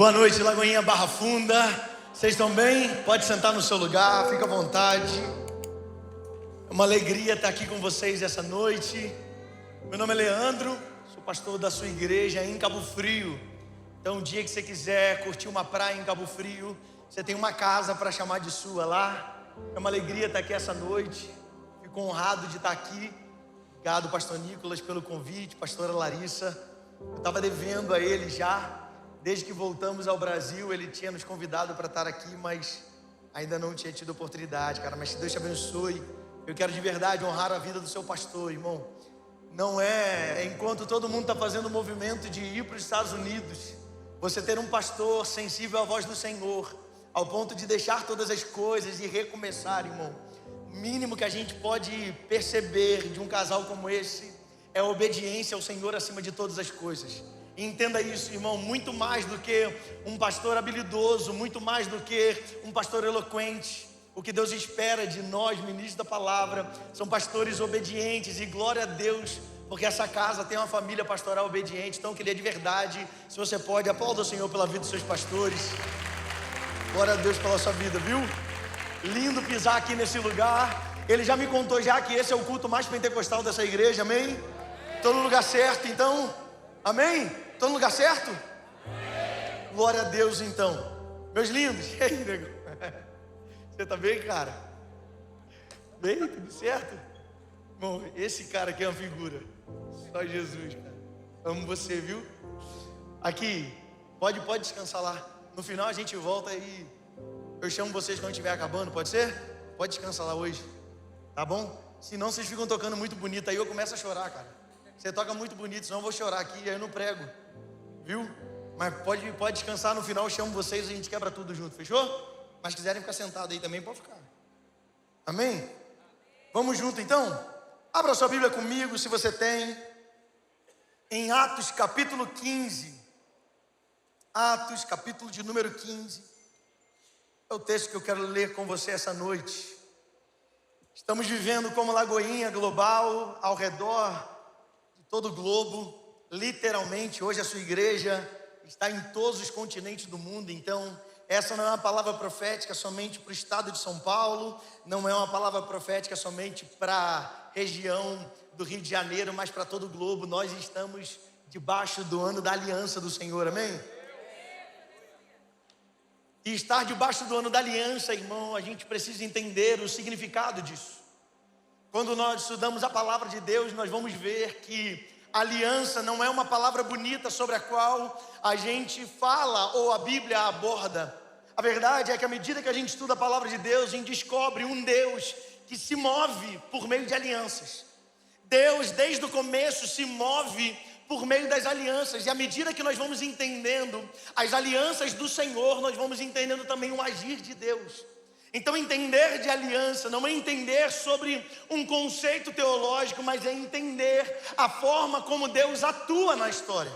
Boa noite, Lagoinha Barra Funda. Vocês estão bem? Pode sentar no seu lugar, fica à vontade. É uma alegria estar aqui com vocês essa noite. Meu nome é Leandro, sou pastor da sua igreja em Cabo Frio. Então, o dia que você quiser curtir uma praia em Cabo Frio, você tem uma casa para chamar de sua lá. É uma alegria estar aqui essa noite. Fico honrado de estar aqui. Obrigado, pastor Nicolas, pelo convite, pastora Larissa. Eu estava devendo a ele já. Desde que voltamos ao Brasil, ele tinha nos convidado para estar aqui, mas ainda não tinha tido oportunidade, cara. Mas que Deus te abençoe. Eu quero de verdade honrar a vida do seu pastor, irmão. Não é enquanto todo mundo está fazendo o movimento de ir para os Estados Unidos, você ter um pastor sensível à voz do Senhor, ao ponto de deixar todas as coisas e recomeçar, irmão. O mínimo que a gente pode perceber de um casal como esse é a obediência ao Senhor acima de todas as coisas. E entenda isso, irmão, muito mais do que um pastor habilidoso, muito mais do que um pastor eloquente. O que Deus espera de nós, ministros da palavra, são pastores obedientes, e glória a Deus, porque essa casa tem uma família pastoral obediente. Então eu queria de verdade, se você pode, aplauda o Senhor pela vida dos seus pastores. Glória a Deus pela sua vida, viu? Lindo pisar aqui nesse lugar. Ele já me contou já que esse é o culto mais pentecostal dessa igreja, amém? Estou no lugar certo, então, amém? Estou no lugar certo? Amém. Glória a Deus, então. Meus lindos, e aí, nego? Você tá bem, cara? Bem, tudo certo? Bom, esse cara aqui é uma figura. Só Jesus, cara. Amo você, viu? Aqui, pode descansar lá. No final a gente volta e eu chamo vocês quando estiver acabando, pode ser? Pode descansar lá hoje, tá bom? Senão vocês ficam tocando muito bonito, aí eu começo a chorar, cara. Você toca muito bonito, senão eu vou chorar aqui, aí eu não prego, viu? Mas pode descansar, no final eu chamo vocês e a gente quebra tudo junto, fechou? Mas quiserem ficar sentado aí também, pode ficar. Amém? Vamos junto então? Abra sua Bíblia comigo, se você tem, em Atos capítulo 15. Atos capítulo de número 15. É o texto que eu quero ler com você essa noite. Estamos vivendo como Lagoinha global ao redor todo o globo, literalmente. Hoje a sua igreja está em todos os continentes do mundo. Então essa não é uma palavra profética somente para o estado de São Paulo, não é uma palavra profética somente para a região do Rio de Janeiro, mas para todo o globo. Nós estamos debaixo do ano da aliança do Senhor, amém? E estar debaixo do ano da aliança, irmão, a gente precisa entender o significado disso. Quando nós estudamos a palavra de Deus, nós vamos ver que aliança não é uma palavra bonita sobre a qual a gente fala ou a Bíblia aborda. A verdade é que à medida que a gente estuda a palavra de Deus, a gente descobre um Deus que se move por meio de alianças. Deus, desde o começo, se move por meio das alianças. E à medida que nós vamos entendendo as alianças do Senhor, nós vamos entendendo também o agir de Deus. Então entender de aliança não é entender sobre um conceito teológico, mas é entender a forma como Deus atua na história.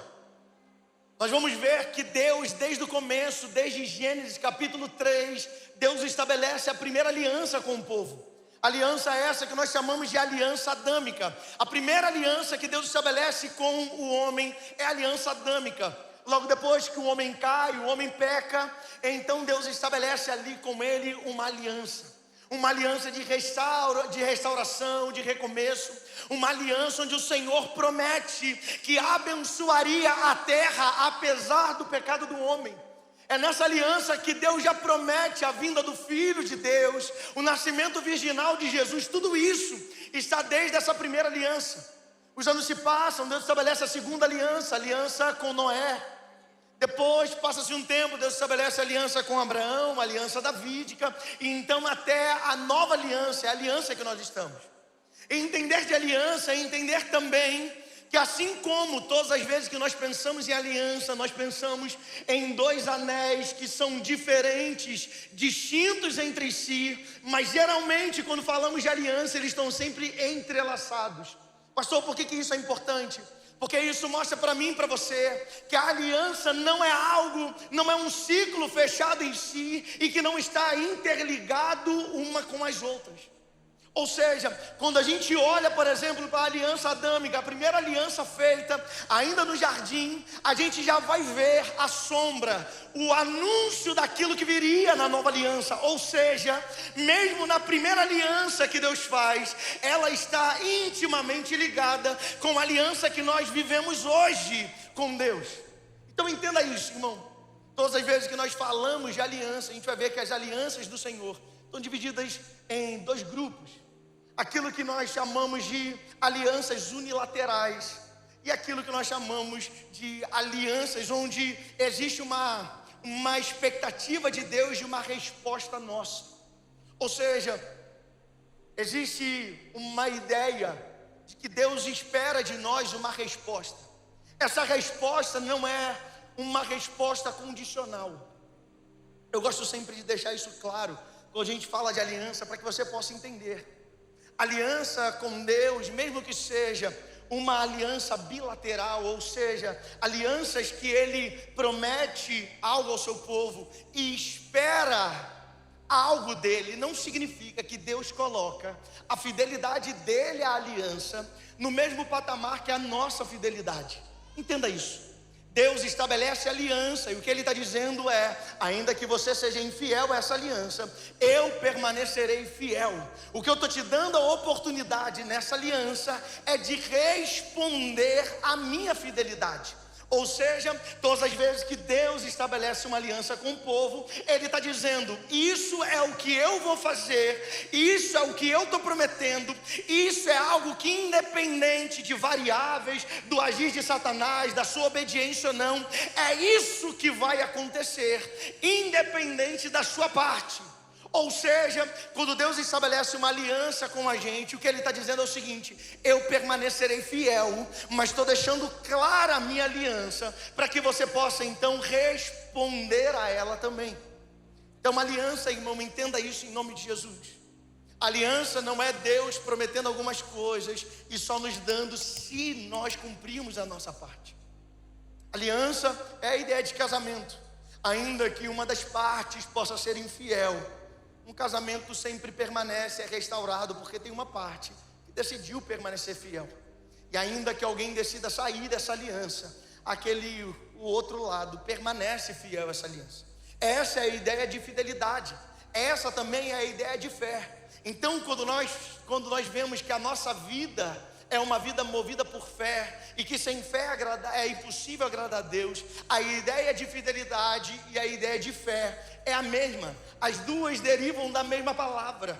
Nós vamos ver que Deus, desde o começo, desde Gênesis capítulo 3, Deus estabelece a primeira aliança com o povo. Aliança essa que nós chamamos de aliança adâmica. A primeira aliança que Deus estabelece com o homem é a aliança adâmica. Logo depois que o homem cai, o homem peca, então Deus estabelece ali com ele uma aliança de restauração, de recomeço, uma aliança onde o Senhor promete que abençoaria a terra apesar do pecado do homem. É nessa aliança que Deus já promete a vinda do Filho de Deus, o nascimento virginal de Jesus. Tudo isso está desde essa primeira aliança. Os anos se passam, Deus estabelece a segunda aliança, a aliança com Noé. Depois passa-se um tempo, Deus estabelece a aliança com Abraão, a aliança davídica, e então até a nova aliança, é a aliança que nós estamos. E entender de aliança é entender também que assim como todas as vezes que nós pensamos em aliança, nós pensamos em dois anéis que são diferentes, distintos entre si, mas geralmente quando falamos de aliança, eles estão sempre entrelaçados. Pastor, por que isso é importante? Porque isso mostra para mim e para você que a aliança não é algo, não é um ciclo fechado em si e que não está interligado uma com as outras. Ou seja, quando a gente olha, por exemplo, para a aliança adâmica, a primeira aliança feita ainda no jardim, a gente já vai ver a sombra, o anúncio daquilo que viria na nova aliança. Ou seja, mesmo na primeira aliança que Deus faz, ela está intimamente ligada com a aliança que nós vivemos hoje com Deus. Então entenda isso, irmão. Todas as vezes que nós falamos de aliança, a gente vai ver que as alianças do Senhor estão divididas em dois grupos. Aquilo que nós chamamos de alianças unilaterais e aquilo que nós chamamos de alianças onde existe uma expectativa de Deus de uma resposta nossa. Ou seja, existe uma ideia de que Deus espera de nós uma resposta. Essa resposta não é uma resposta condicional. Eu gosto sempre de deixar isso claro quando a gente fala de aliança, para que você possa entender. Aliança com Deus, mesmo que seja uma aliança bilateral, ou seja, alianças que Ele promete algo ao seu povo e espera algo dele, não significa que Deus coloca a fidelidade dele à aliança no mesmo patamar que a nossa fidelidade. Entenda isso. Deus estabelece aliança, e o que Ele está dizendo é: ainda que você seja infiel a essa aliança, eu permanecerei fiel. O que eu estou te dando a oportunidade nessa aliança é de responder à minha fidelidade. Ou seja, todas as vezes que Deus estabelece uma aliança com o povo, Ele está dizendo: isso é o que eu vou fazer, isso é o que eu estou prometendo, isso é algo que, independente de variáveis, do agir de Satanás, da sua obediência ou não, é isso que vai acontecer, independente da sua parte. Ou seja, quando Deus estabelece uma aliança com a gente, o que Ele está dizendo é o seguinte: eu permanecerei fiel, mas estou deixando clara a minha aliança, para que você possa então responder a ela também. Então, uma aliança, irmão, entenda isso em nome de Jesus. Aliança não é Deus prometendo algumas coisas e só nos dando se nós cumprimos a nossa parte. Aliança é a ideia de casamento. Ainda que uma das partes possa ser infiel, um casamento sempre permanece, é restaurado, porque tem uma parte que decidiu permanecer fiel. E ainda que alguém decida sair dessa aliança, o outro lado permanece fiel a essa aliança. Essa é a ideia de fidelidade. Essa também é a ideia de fé. Então, quando nós vemos que a nossa vida é uma vida movida por fé, e que sem fé é impossível agradar a Deus, a ideia de fidelidade e a ideia de fé é a mesma. As duas derivam da mesma palavra,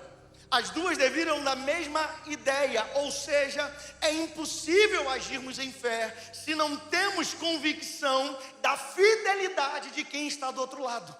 as duas derivam da mesma ideia. Ou seja, é impossível agirmos em fé se não temos convicção da fidelidade de quem está do outro lado.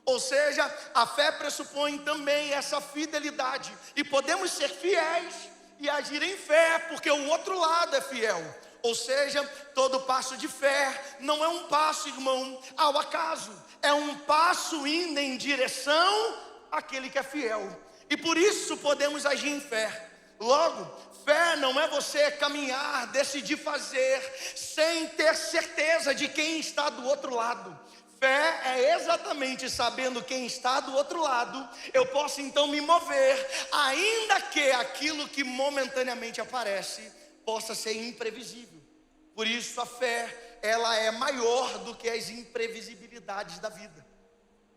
Ou seja, a fé pressupõe também essa fidelidade, e podemos ser fiéis e agir em fé, porque o outro lado é fiel. Ou seja, todo passo de fé não é um passo, irmão, ao acaso. É um passo indo em direção àquele que é fiel. E por isso podemos agir em fé. Logo, fé não é você caminhar, decidir fazer, sem ter certeza de quem está do outro lado. Fé é exatamente sabendo quem está do outro lado, eu posso então me mover, ainda que aquilo que momentaneamente aparece possa ser imprevisível. Por isso a fé, ela é maior do que as imprevisibilidades da vida.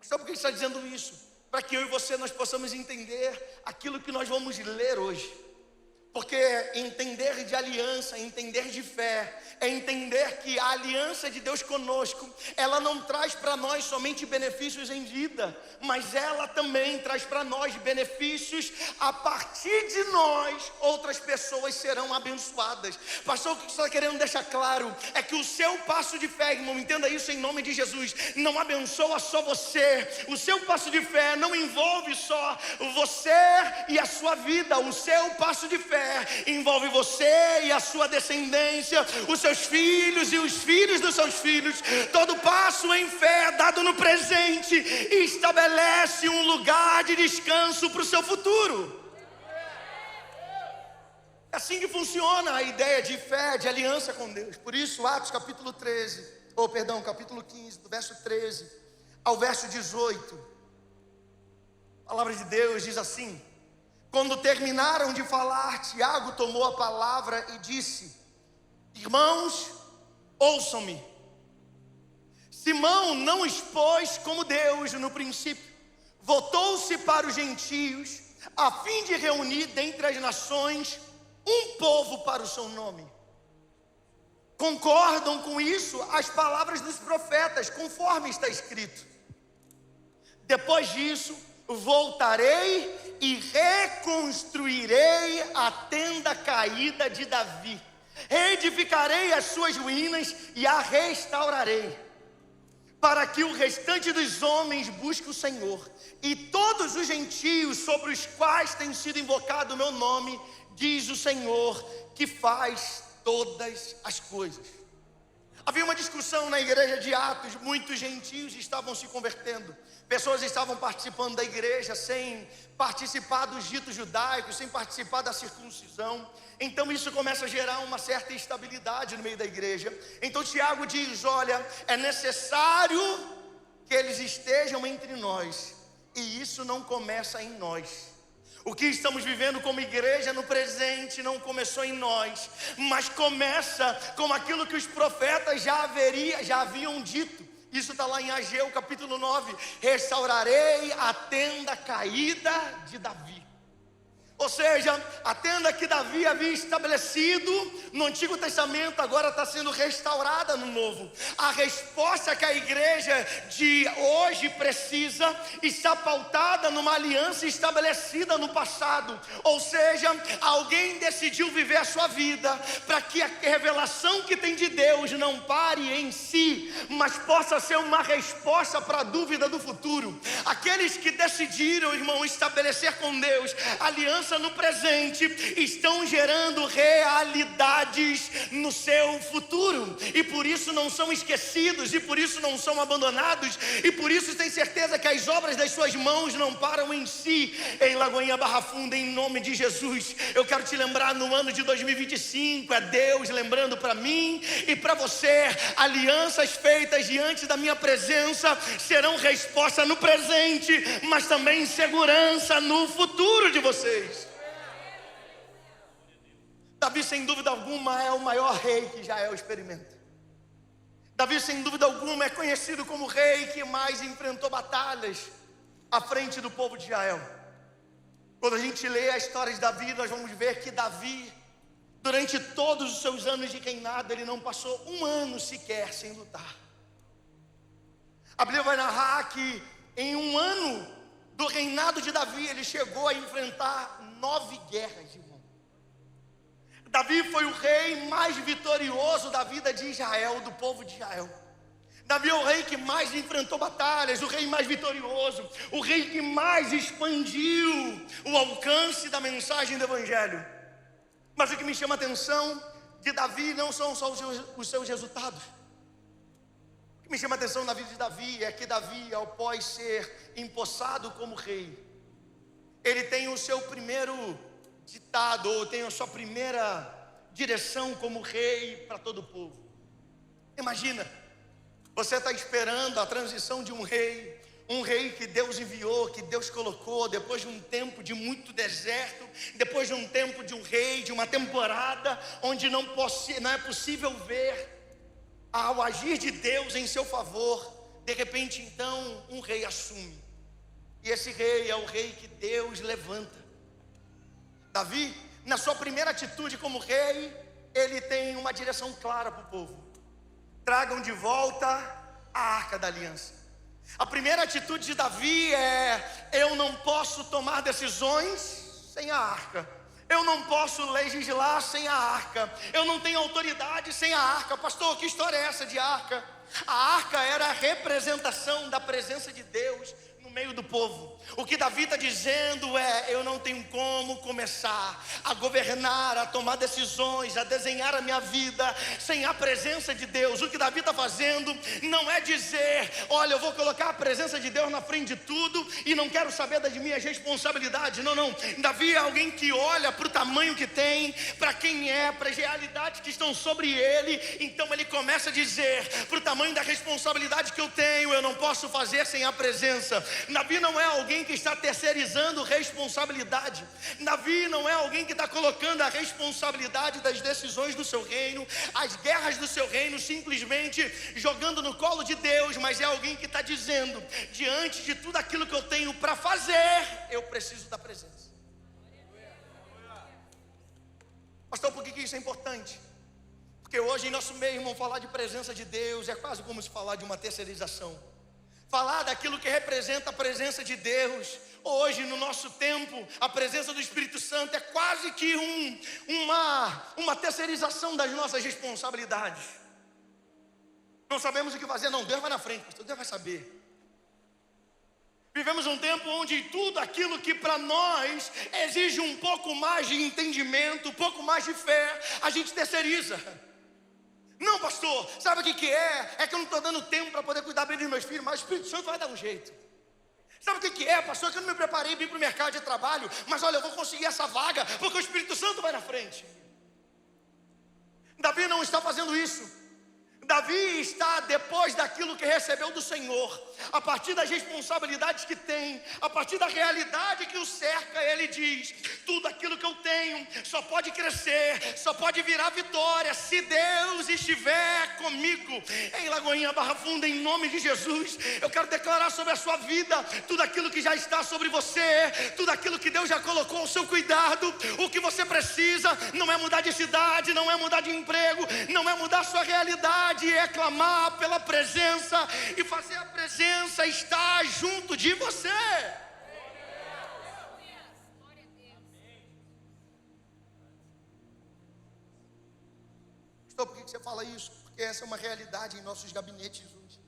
Sabe por que ele está dizendo isso? Para que eu e você nós possamos entender aquilo que nós vamos ler hoje. Porque entender de aliança, entender de fé, é entender que a aliança de Deus conosco, ela não traz para nós somente benefícios em vida, mas ela também traz para nós benefícios. A partir de nós, outras pessoas serão abençoadas. Pastor, o que você está querendo deixar claro é que o seu passo de fé, irmão, entenda isso em nome de Jesus, não abençoa só você. O seu passo de fé não envolve só você e a sua vida. O seu passo de fé envolve você e a sua descendência, os seus filhos e os filhos dos seus filhos. Todo passo em fé dado no presente estabelece um lugar de descanso para o seu futuro. É assim que funciona a ideia de fé, de aliança com Deus. Por isso, Atos capítulo 15, do verso 13 ao verso 18, a palavra de Deus diz assim: Quando terminaram de falar, Tiago tomou a palavra e disse: irmãos, ouçam-me. Simão não expôs como Deus no princípio, voltou-se para os gentios, a fim de reunir dentre as nações um povo para o seu nome. Concordam com isso as palavras dos profetas, conforme está escrito: depois disso, voltarei e reconstruirei a tenda caída de Davi, reedificarei as suas ruínas e a restaurarei, para que o restante dos homens busque o Senhor, e todos os gentios sobre os quais tem sido invocado o meu nome, diz o Senhor, que faz todas as coisas. Havia uma discussão na igreja de Atos, muitos gentios estavam se convertendo, pessoas estavam participando da igreja sem participar dos ritos judaicos, sem participar da circuncisão. Então isso começa a gerar uma certa instabilidade no meio da igreja. Então Tiago diz: olha, é necessário que eles estejam entre nós, e isso não começa em nós. O que estamos vivendo como igreja no presente não começou em nós, mas começa com aquilo que os profetas já haviam dito. Isso está lá em Ageu capítulo 9: restaurarei a tenda caída de Davi. Ou seja, a tenda que Davi havia estabelecido no Antigo Testamento agora está sendo restaurada no Novo. A resposta que a igreja de hoje precisa está pautada numa aliança estabelecida no passado. Ou seja, alguém decidiu viver a sua vida para que a revelação que tem de Deus não pare em si, mas possa ser uma resposta para a dúvida do futuro. Aqueles que decidiram, irmão, estabelecer com Deus aliança no presente, estão gerando realidades no seu futuro, e por isso não são esquecidos, e por isso não são abandonados, e por isso tem certeza que as obras das suas mãos não param em si. Em Lagoinha Barra Funda, em nome de Jesus, eu quero te lembrar, no ano de 2025, é Deus lembrando para mim e para você: alianças feitas diante da minha presença serão resposta no presente, mas também segurança no futuro de vocês. Davi, sem dúvida alguma, é o maior rei que Israel experimenta. Davi, sem dúvida alguma, é conhecido como o rei que mais enfrentou batalhas à frente do povo de Israel. Quando a gente lê a história de Davi, nós vamos ver que Davi, durante todos os seus anos de reinado, ele não passou um ano sequer sem lutar. A Bíblia vai narrar que em um ano do reinado de Davi, ele chegou a enfrentar 9 guerras, irmão. Davi foi o rei mais vitorioso da vida de Israel, do povo de Israel. Davi é o rei que mais enfrentou batalhas, o rei mais vitorioso, o rei que mais expandiu o alcance da mensagem do Evangelho. Mas o que me chama a atenção de Davi não são só os seus resultados. O que me chama a atenção na vida de Davi é que Davi, após ser empossado como rei, ele tem o seu primeiro ditado, ou tem a sua primeira direção como rei para todo o povo. Imagina, você está esperando a transição de um rei que Deus enviou, que Deus colocou, depois de um tempo de muito deserto, depois de um tempo de um rei, de uma temporada onde não é possível ver ao agir de Deus em seu favor. De repente, então, um rei assume, e esse rei é o rei que Deus levanta. Davi, na sua primeira atitude como rei, ele tem uma direção clara para o povo: tragam de volta a Arca da Aliança. A primeira atitude de Davi é: eu não posso tomar decisões sem a arca, eu não posso legislar sem a arca, eu não tenho autoridade sem a arca. Pastor, que história é essa de arca? A arca era a representação da presença de Deus no meio do povo. O que Davi está dizendo é: eu não tenho como começar a governar, a tomar decisões, a desenhar a minha vida sem a presença de Deus. O que Davi está fazendo não é dizer: olha, eu vou colocar a presença de Deus na frente de tudo e não quero saber das minhas responsabilidades. Não, não. Davi é alguém que olha para o tamanho que tem, para quem é, para as realidades que estão sobre ele. Então ele começa a dizer: para o tamanho da responsabilidade que eu tenho, eu não posso fazer sem a presença. Davi não é alguém que está terceirizando responsabilidade. Davi não é alguém que está colocando a responsabilidade das decisões do seu reino, as guerras do seu reino, simplesmente jogando no colo de Deus, mas é alguém que está dizendo: diante de tudo aquilo que eu tenho para fazer, eu preciso da presença. Pastor, por que isso é importante? Porque hoje em nosso meio, irmão, falar de presença de Deus é quase como se falar de uma terceirização. Falar daquilo que representa a presença de Deus, hoje no nosso tempo, a presença do Espírito Santo é quase que uma terceirização das nossas responsabilidades. Não sabemos o que fazer, não, Deus vai na frente, pastor, Deus vai saber. Vivemos um tempo onde tudo aquilo que para nós exige um pouco mais de entendimento, um pouco mais de fé, a gente terceiriza. Não, pastor, sabe o que é? É que eu não estou dando tempo para poder cuidar bem dos meus filhos, mas o Espírito Santo vai dar um jeito. Sabe o que é, pastor? Que eu não me preparei bem para o mercado de trabalho, mas olha, eu vou conseguir essa vaga, porque o Espírito Santo vai na frente. Davi não está fazendo isso. Davi está depois daquilo que recebeu do Senhor, a partir das responsabilidades que tem, a partir da realidade que o cerca, ele diz: tudo aquilo que eu tenho só pode crescer, só pode virar vitória se Deus estiver comigo. Em Lagoinha, Barra Funda, em nome de Jesus, eu quero declarar sobre a sua vida tudo aquilo que já está sobre você, tudo aquilo que Deus já colocou ao seu cuidado. O que você precisa não é mudar de cidade, não é mudar de emprego, não é mudar sua realidade, é clamar pela presença e fazer a presença estar junto de você. Pastor, por que você fala isso? Porque essa é uma realidade em nossos gabinetes hoje.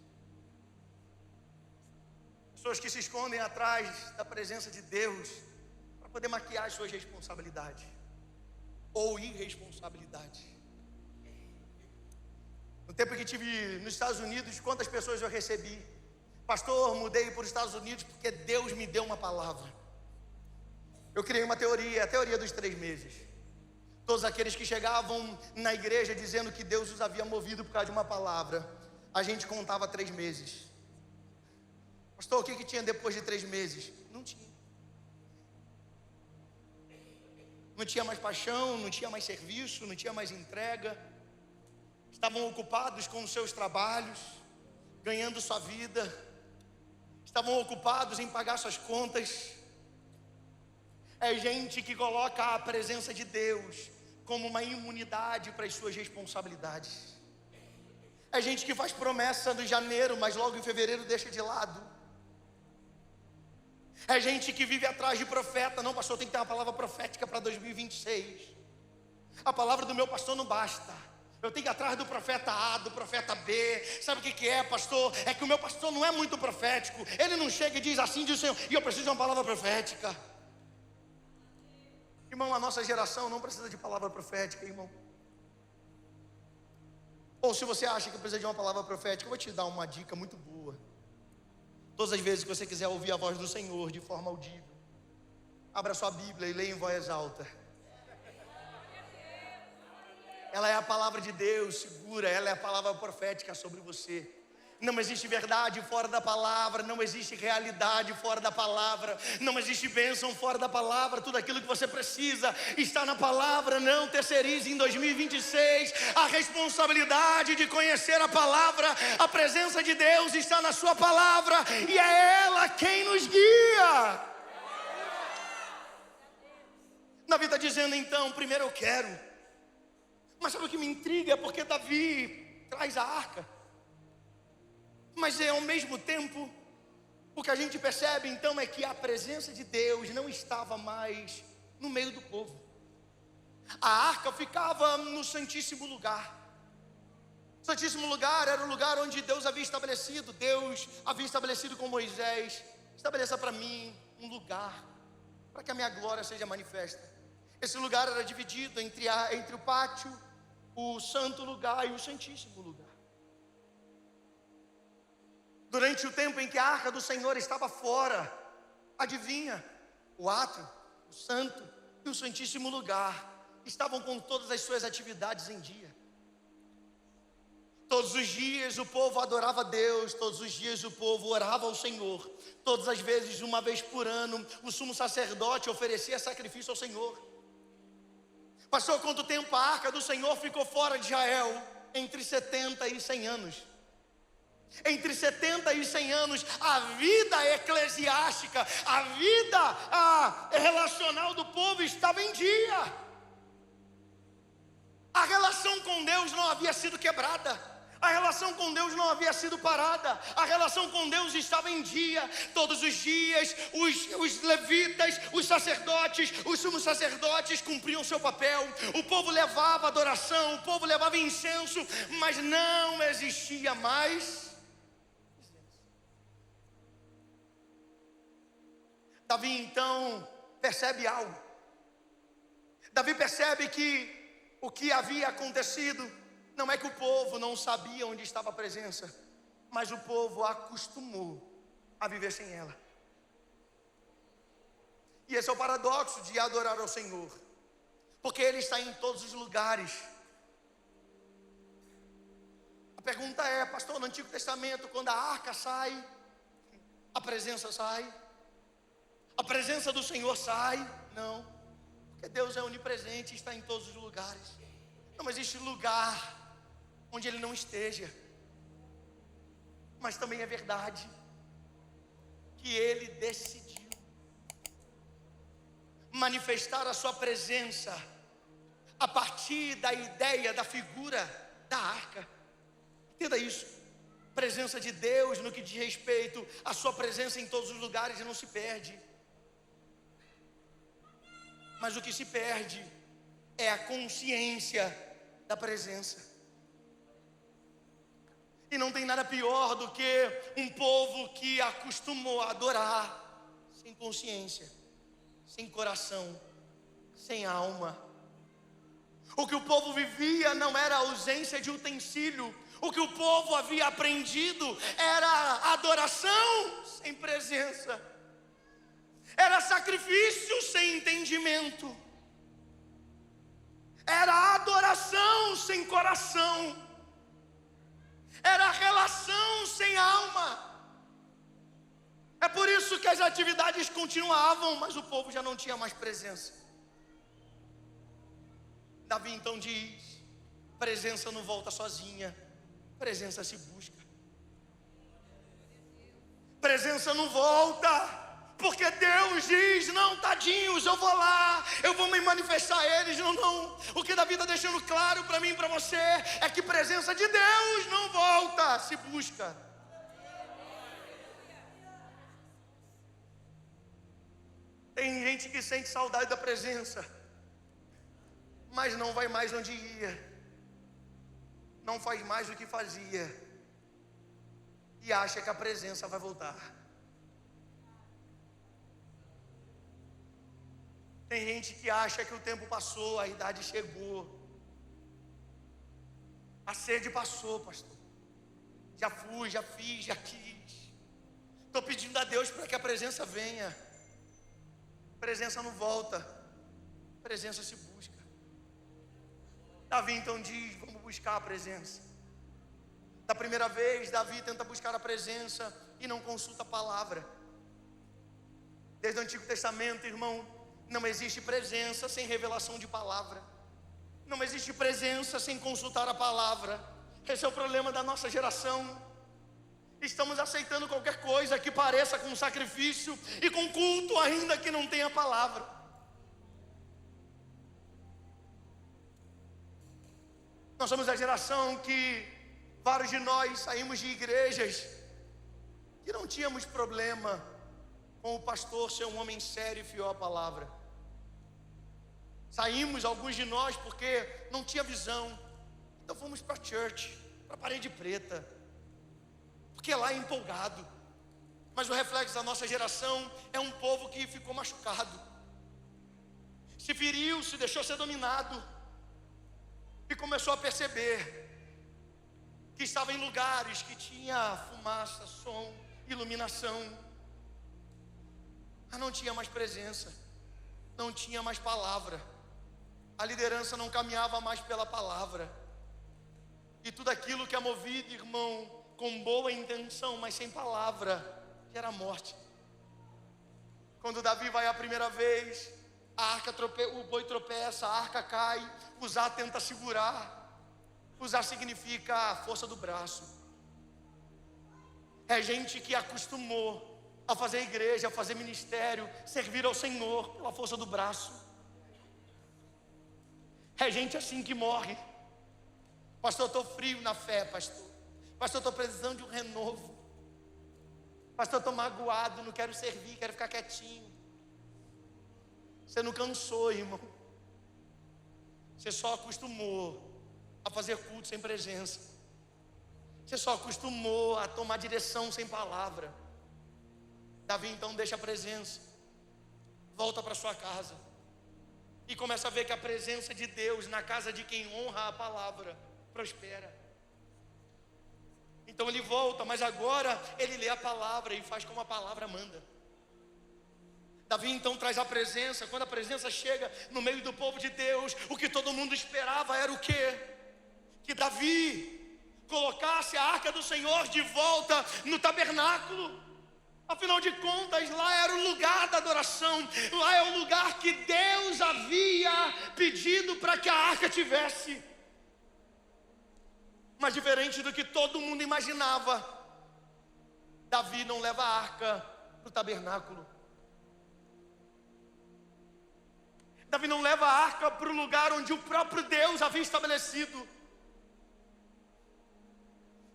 Pessoas que se escondem atrás da presença de Deus para poder maquiar as suas responsabilidades ou irresponsabilidade. No tempo que estive nos Estados Unidos, quantas pessoas eu recebi? Pastor, mudei para os Estados Unidos porque Deus me deu uma palavra. Eu criei uma teoria, a teoria dos 3 meses. Todos aqueles que chegavam na igreja dizendo que Deus os havia movido por causa de uma palavra, a gente contava 3 meses. Pastor, o que tinha depois de 3 meses? Não tinha. Não tinha mais paixão, não tinha mais serviço, não tinha mais entrega. Estavam ocupados com os seus trabalhos, ganhando sua vida, estavam ocupados em pagar suas contas. É gente que coloca a presença de Deus como uma imunidade para as suas responsabilidades. É gente que faz promessa no janeiro, mas logo em fevereiro deixa de lado. É gente que vive atrás de profeta. Não, pastor, tem que ter uma palavra profética para 2026. A palavra do meu pastor não basta. Eu tenho que ir atrás do profeta A, do profeta B. Sabe o que é, pastor? É que o meu pastor não é muito profético. Ele não chega e diz assim, diz o Senhor, e eu preciso de uma palavra profética. Irmão, a nossa geração não precisa de palavra profética, irmão. Ou se você acha que precisa de uma palavra profética, eu vou te dar uma dica muito boa. Todas as vezes que você quiser ouvir a voz do Senhor de forma audível, abra sua Bíblia e leia em voz alta. Ela é a palavra de Deus segura, ela é a palavra profética sobre você. Não existe verdade fora da palavra, não existe realidade fora da palavra, não existe bênção fora da palavra. Tudo aquilo que você precisa está na palavra. Não terceirize em 2026 a responsabilidade de conhecer a palavra. A presença de Deus está na sua palavra e é ela quem nos guia. Davi está dizendo então, primeiro eu quero. Mas sabe o que me intriga? É porque Davi traz a arca. Mas ao mesmo tempo, o que a gente percebe então é que a presença de Deus não estava mais no meio do povo. A arca ficava no Santíssimo Lugar. O Santíssimo Lugar era o lugar onde Deus havia estabelecido. Deus havia estabelecido com Moisés: estabeleça para mim um lugar para que a minha glória seja manifesta. Esse lugar era dividido entre o pátio, o santo lugar e o santíssimo lugar. Durante o tempo em que a arca do Senhor estava fora, adivinha? O átrio, o santo e o santíssimo lugar estavam com todas as suas atividades em dia. Todos os dias o povo adorava a Deus, todos os dias o povo orava ao Senhor. Todas as vezes, uma vez por ano, o sumo sacerdote oferecia sacrifício ao Senhor. Passou quanto tempo a arca do Senhor ficou fora de Israel? Entre 70 e 100 anos. Entre 70 e 100 anos, a vida eclesiástica, a vida relacional do povo estava em dia. A relação com Deus não havia sido quebrada. A relação com Deus não havia sido parada. A relação com Deus estava em dia. Todos os dias, os levitas, os sacerdotes, os sumos sacerdotes cumpriam seu papel. O povo levava adoração, o povo levava incenso, mas não existia mais. Davi então percebe algo. Davi percebe que o que havia acontecido não é que o povo não sabia onde estava a presença, mas o povo acostumou a viver sem ela. E esse é o paradoxo de adorar ao Senhor, porque Ele está em todos os lugares. A pergunta é, pastor, no Antigo Testamento, quando a arca sai, a presença sai? A presença do Senhor sai? Não, porque Deus é onipresente e está em todos os lugares. Não existe lugar onde Ele não esteja. Mas também é verdade que Ele decidiu manifestar a sua presença a partir da ideia, da figura da arca. Entenda isso. Presença de Deus no que diz respeito à sua presença em todos os lugares não se perde. Mas o que se perde é a consciência da presença. E não tem nada pior do que um povo que acostumou a adorar sem consciência, sem coração, sem alma. O que o povo vivia não era a ausência de utensílio. O que o povo havia aprendido era adoração sem presença. Era sacrifício sem entendimento. Era adoração sem coração. Era relação sem alma. É por isso que as atividades continuavam, mas o povo já não tinha mais presença. Davi então diz: presença não volta sozinha, presença se busca. Presença não volta, porque Deus diz: não, tadinhos, eu vou lá, eu vou me manifestar a eles. Não. O que Davi está deixando claro para mim e para você é que presença de Deus não volta, se busca. Tem gente que sente saudade da presença, mas não vai mais onde ia, não faz mais o que fazia, e acha que a presença vai voltar. Tem gente que acha que o tempo passou, a idade chegou, a sede passou, pastor. Já fui, já fiz, já quis. Estou pedindo a Deus para que a presença venha. Presença não volta, presença se busca. Davi então diz: vamos buscar a presença. Da primeira vez, Davi tenta buscar a presença e não consulta a palavra. Desde o Antigo Testamento, irmão, não existe presença sem revelação de palavra. Não existe presença sem consultar a palavra. Esse é o problema da nossa geração. Estamos aceitando qualquer coisa que pareça com sacrifício e com culto, ainda que não tenha palavra. Nós somos a geração que vários de nós saímos de igrejas que não tínhamos problema com o pastor ser um homem sério e fiel à palavra. Saímos, alguns de nós, porque não tinha visão. Então fomos para a church, para a parede preta, porque lá é empolgado. Mas o reflexo da nossa geração é um povo que ficou machucado, se feriu, se deixou ser dominado, e começou a perceber que estava em lugares que tinha fumaça, som, iluminação, mas não tinha mais presença, não tinha mais palavra. A liderança não caminhava mais pela palavra. E tudo aquilo que é movido, irmão, com boa intenção, mas sem palavra, gera morte. Quando Davi vai a primeira vez, o boi tropeça, a arca cai, Uzá tenta segurar. Uzá significa a força do braço. É gente que acostumou a fazer igreja, a fazer ministério, servir ao Senhor pela força do braço. É gente assim que morre. Pastor, eu estou frio na fé, pastor. Pastor, eu estou precisando de um renovo. Pastor, eu estou magoado, não quero servir, quero ficar quietinho. Você não cansou, irmão. Você só acostumou a fazer culto sem presença. Você só acostumou a tomar direção sem palavra. Davi então deixa a presença, volta para sua casa e começa a ver que a presença de Deus na casa de quem honra a palavra prospera. Então ele volta, mas agora ele lê a palavra e faz como a palavra manda. Davi então traz a presença. Quando a presença chega no meio do povo de Deus, o que todo mundo esperava era o quê? Que Davi colocasse a arca do Senhor de volta no tabernáculo. Afinal de contas, lá era o lugar da adoração, lá é o lugar que Deus havia pedido para que a arca tivesse. Mas diferente do que todo mundo imaginava, Davi não leva a arca para o tabernáculo. Davi não leva a arca para o lugar onde o próprio Deus havia estabelecido.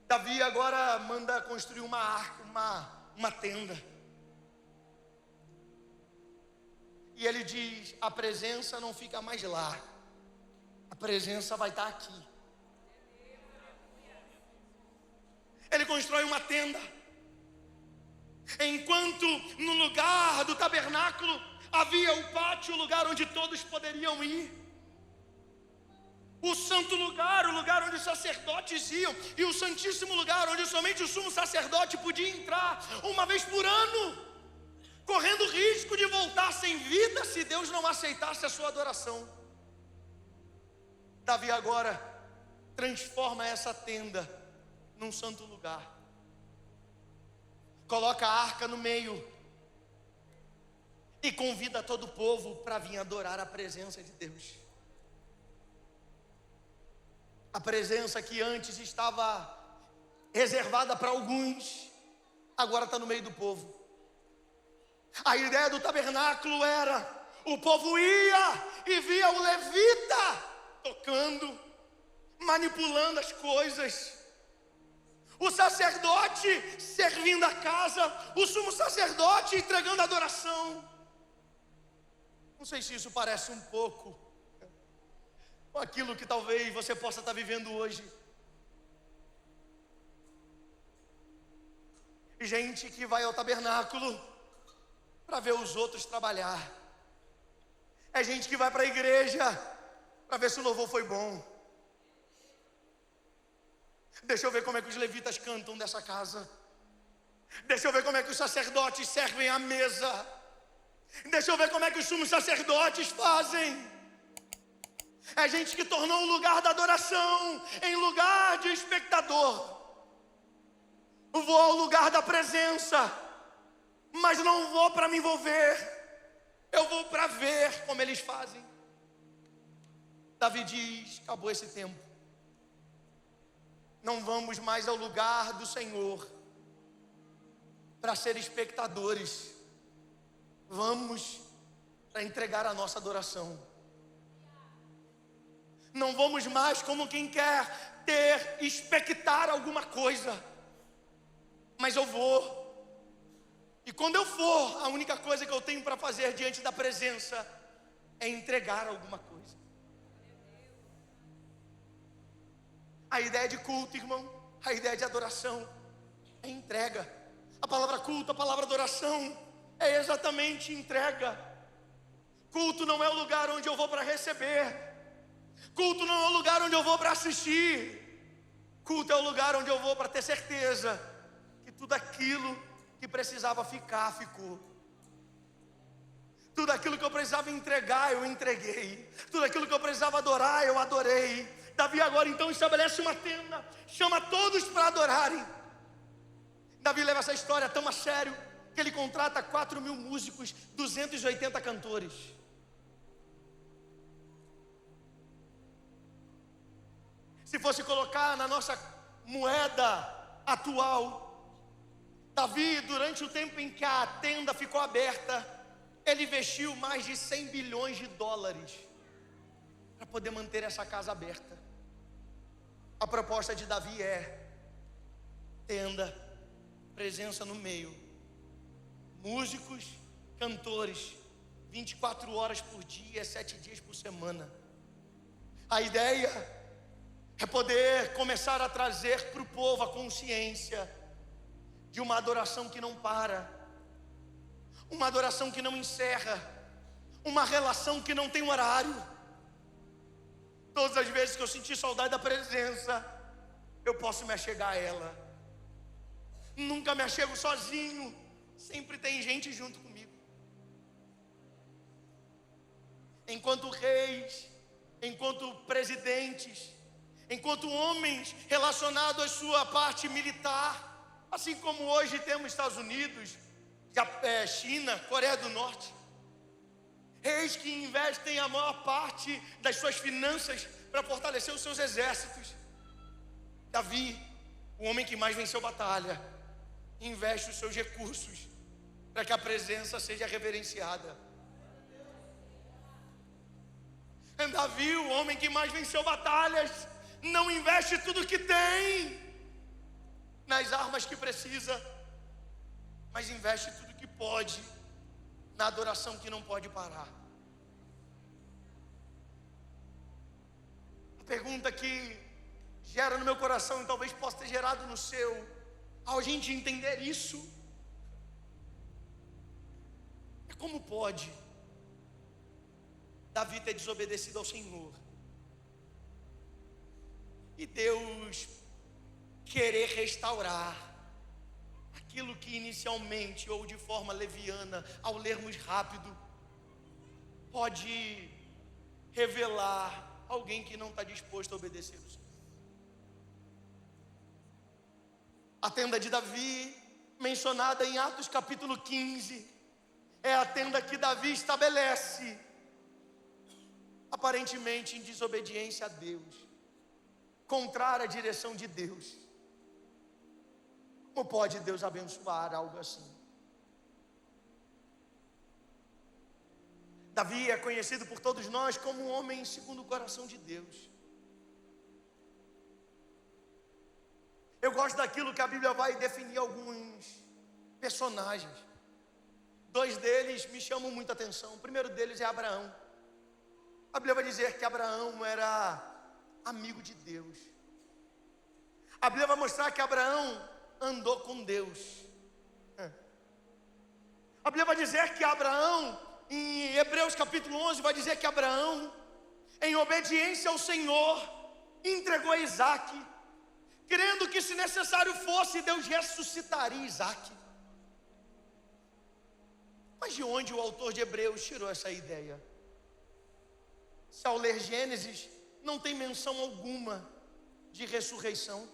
Davi agora manda construir uma arca, uma tenda. E ele diz: a presença não fica mais lá, a presença vai estar aqui. Ele constrói uma tenda. Enquanto no lugar do tabernáculo havia o pátio, o lugar onde todos poderiam ir. O santo lugar, o lugar onde os sacerdotes iam, e o santíssimo lugar onde somente o sumo sacerdote podia entrar uma vez por ano, correndo risco de voltar sem vida se Deus não aceitasse a sua adoração. Davi agora transforma essa tenda num santo lugar, coloca a arca no meio e convida todo o povo para vir adorar a presença de Deus. A presença que antes estava reservada para alguns, agora está no meio do povo. A ideia do tabernáculo era: o povo ia e via o levita tocando, manipulando as coisas, o sacerdote servindo a casa, o sumo sacerdote entregando a adoração. Não sei se isso parece um pouco com aquilo que talvez você possa estar vivendo hoje. Gente que vai ao tabernáculo para ver os outros trabalhar. É gente que vai para a igreja para ver se o louvor foi bom. Deixa eu ver como é que os levitas cantam dessa casa. Deixa eu ver como é que os sacerdotes servem à mesa. Deixa eu ver como é que os sumos sacerdotes fazem. É gente que tornou o lugar da adoração em lugar de espectador. Vou ao lugar da presença, mas não vou para me envolver, eu vou para ver como eles fazem. Davi diz: acabou esse tempo. Não vamos mais ao lugar do Senhor para ser espectadores. Vamos para entregar a nossa adoração. Não vamos mais como quem quer expectar alguma coisa. Mas eu vou. E quando eu for, a única coisa que eu tenho para fazer diante da presença é entregar alguma coisa. A ideia de culto, irmão, a ideia de adoração é entrega. A palavra culto, a palavra adoração é exatamente entrega. Culto não é o lugar onde eu vou para receber. Culto não é o lugar onde eu vou para assistir. Culto é o lugar onde eu vou para ter certeza que tudo aquilo que precisava ficar, ficou. Tudo aquilo que eu precisava entregar, eu entreguei. Tudo aquilo que eu precisava adorar, eu adorei. Davi agora então estabelece uma tenda, chama todos para adorarem. Davi leva essa história tão a sério que ele contrata 4.000 músicos, 280 cantores. Se fosse colocar na nossa moeda atual, Davi, durante o tempo em que a tenda ficou aberta, ele investiu mais de 100 bilhões de dólares para poder manter essa casa aberta. A proposta de Davi é tenda, presença no meio, músicos, cantores, 24 horas por dia, 7 dias por semana. A ideia é poder começar a trazer para o povo a consciência de uma adoração que não para, uma adoração que não encerra, uma relação que não tem um horário. Todas as vezes que eu senti saudade da presença, eu posso me achegar a ela. Nunca me achego sozinho, sempre tem gente junto comigo. Enquanto reis, enquanto presidentes, enquanto homens relacionados à sua parte militar, assim como hoje temos Estados Unidos, China, Coreia do Norte, reis que investem a maior parte das suas finanças para fortalecer os seus exércitos. Davi, o homem que mais venceu batalha, investe os seus recursos para que a presença seja reverenciada. Davi, o homem que mais venceu batalhas, não investe tudo que tem nas armas que precisa, mas investe tudo que pode na adoração que não pode parar. A pergunta que gera no meu coração e talvez possa ter gerado no seu, ao gente entender isso, é como pode Davi ter desobedecido ao Senhor e Deus querer restaurar aquilo que inicialmente ou de forma leviana, ao lermos rápido, pode revelar alguém que não está disposto a obedecer o Senhor. A tenda de Davi, mencionada em Atos capítulo 15, é a tenda que Davi estabelece, aparentemente em desobediência a Deus, contrária à direção de Deus. Como pode Deus abençoar algo assim? Davi é conhecido por todos nós como um homem segundo o coração de Deus. Eu gosto daquilo que a Bíblia vai definir alguns personagens. 2 deles me chamam muita atenção. O primeiro deles é Abraão. A Bíblia vai dizer que Abraão era amigo de Deus. A Bíblia vai mostrar que Abraão andou com Deus. A Bíblia vai dizer que Abraão, em Hebreus capítulo 11, vai dizer que Abraão, em obediência ao Senhor, entregou Isaac, crendo que se necessário fosse, Deus ressuscitaria Isaac. Mas de onde o autor de Hebreus tirou essa ideia? Se ao ler Gênesis, não tem menção alguma de ressurreição.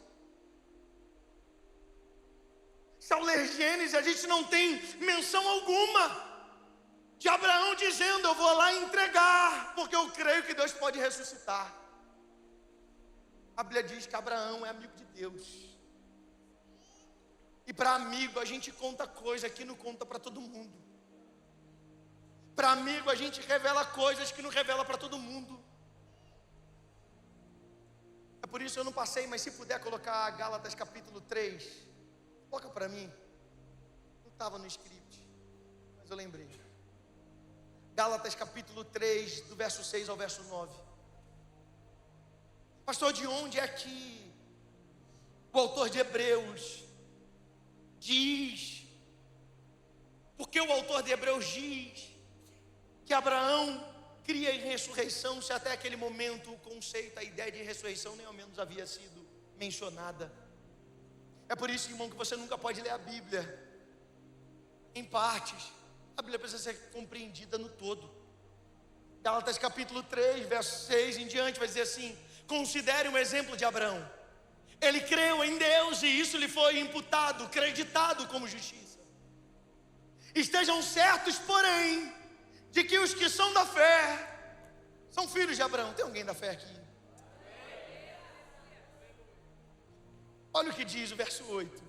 Se ao ler Gênesis, a gente não tem menção alguma de Abraão dizendo: eu vou lá entregar, porque eu creio que Deus pode ressuscitar. A Bíblia diz que Abraão é amigo de Deus. E para amigo a gente conta coisa que não conta para todo mundo. Para amigo a gente revela coisas que não revela para todo mundo. É por isso eu não passei, mas se puder colocar Gálatas capítulo 3, coloca para mim. Não estava no script, mas eu lembrei. Gálatas capítulo 3, do verso 6 ao verso 9. Pastor, de onde é que o autor de Hebreus diz? Porque o autor de Hebreus diz que Abraão cria em ressurreição, se até aquele momento o conceito, a ideia de ressurreição nem ao menos havia sido mencionada. É por isso, irmão, que você nunca pode ler a Bíblia em partes. A Bíblia precisa ser compreendida no todo. Gálatas capítulo 3, verso 6 em diante, vai dizer assim: considere o exemplo de Abraão. Ele creu em Deus e isso lhe foi imputado, creditado como justiça. Estejam certos, porém, de que os que são da fé são filhos de Abraão. Tem alguém da fé aqui? Olha o que diz o verso 8: